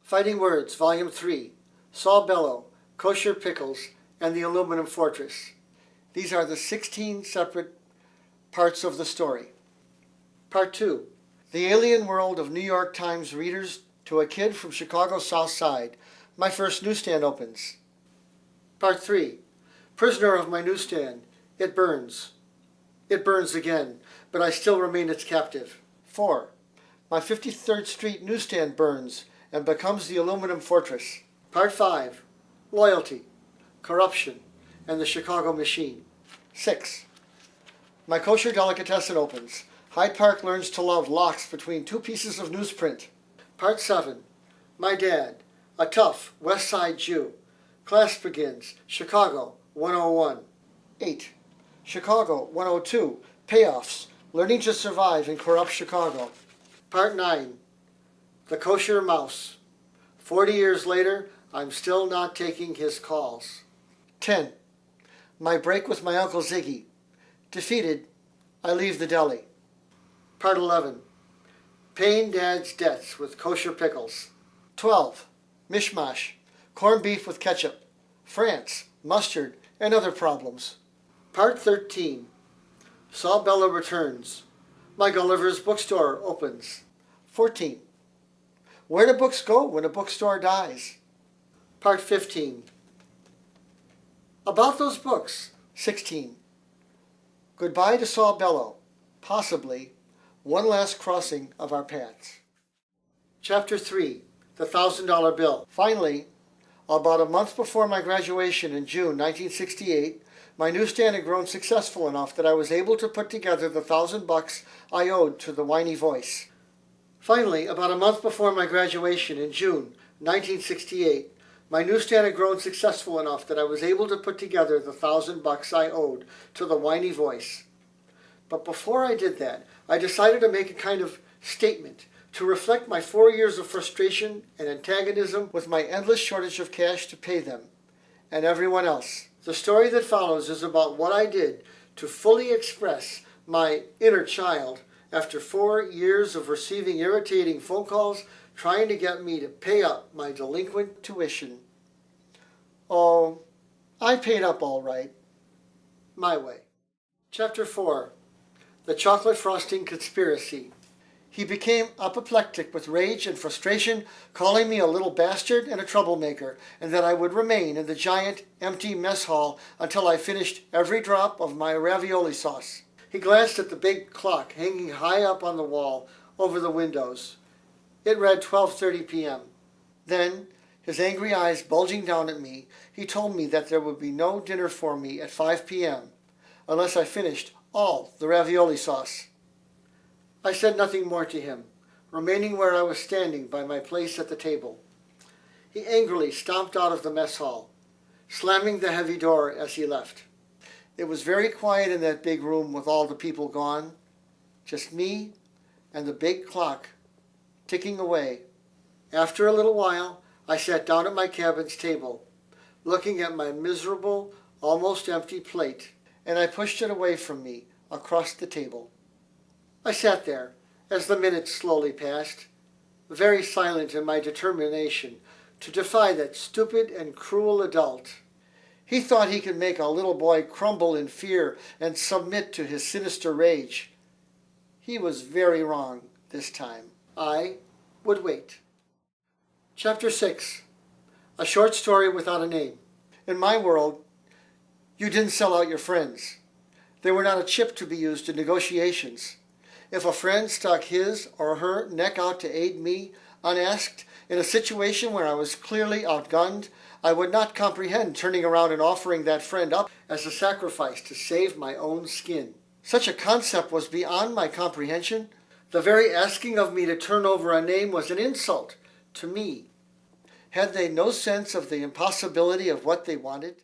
Fighting Words, Volume 3, Saw Bellow, Kosher Pickles, and the Aluminum Fortress. These are the 16 separate parts of the story. Part 2, The Alien World of New York Times Readers to a Kid from Chicago's South Side. My first newsstand opens. Part 3, Prisoner of my newsstand. It burns. It burns again, but I still remain its captive. 4, my 53rd Street newsstand burns and becomes the Aluminum Fortress. Part 5, Loyalty, Corruption, and the Chicago Machine. 6, my kosher delicatessen opens. Hyde Park learns to love locks between two pieces of newsprint. Part 7, my dad, a tough West Side Jew. Class begins, Chicago 101. 8, Chicago 102, Payoffs, Learning to Survive in Corrupt Chicago. Part 9, The Kosher Mouse. 40 years later, I'm still not taking his calls. 10, my break with my Uncle Ziggy. Defeated, I leave the deli. Part 11, Paying Dad's Debts with Kosher Pickles. 12, Mishmash, Corned Beef with Ketchup, France, Mustard, and Other Problems. Part 13, Saw Bellow Returns. My Gulliver's Bookstore opens. 14, Where do books go when a bookstore dies? Part 15, About Those Books. 16, Goodbye to Saw Bellow, possibly one last crossing of our paths. Chapter 3, The $1,000 Bill. Finally, about a month before my graduation in June 1968, my newsstand had grown successful enough that I was able to put together the $1,000 I owed to the whiny voice. Finally, about a month before my graduation in June 1968, my newsstand had grown successful enough that I was able to put together the $1,000 I owed to the whiny voice. But before I did that, I decided to make a kind of statement to reflect my 4 years of frustration and antagonism with my endless shortage of cash to pay them and everyone else. The story that follows is about what I did to fully express my inner child after 4 years of receiving irritating phone calls trying to get me to pay up my delinquent tuition. Oh, I paid up all right. My way. Chapter 4, The Chocolate Frosting Conspiracy. He became apoplectic with rage and frustration, calling me a little bastard and a troublemaker, and that I would remain in the giant, empty mess hall until I finished every drop of my ravioli sauce. He glanced at the big clock hanging high up on the wall over the windows. It read 12:30 p.m. Then, his angry eyes bulging down at me, he told me that there would be no dinner for me at 5 p.m. unless I finished all the ravioli sauce. I said nothing more to him, remaining where I was standing by my place at the table. He angrily stomped out of the mess hall, slamming the heavy door as he left. It was very quiet in that big room with all the people gone, just me and the big clock ticking away. After a little while, I sat down at my cabin's table, looking at my miserable, almost empty plate, and I pushed it away from me across the table. I sat there as the minutes slowly passed, very silent in my determination to defy that stupid and cruel adult. He thought he could make a little boy crumble in fear and submit to his sinister rage. He was very wrong this time. I would wait. Chapter 6, A Short Story Without a Name. In my world, you didn't sell out your friends. They were not a chip to be used in negotiations. If a friend stuck his or her neck out to aid me, unasked, in a situation where I was clearly outgunned, I would not comprehend turning around and offering that friend up as a sacrifice to save my own skin. Such a concept was beyond my comprehension. The very asking of me to turn over a name was an insult to me. Had they no sense of the impossibility of what they wanted?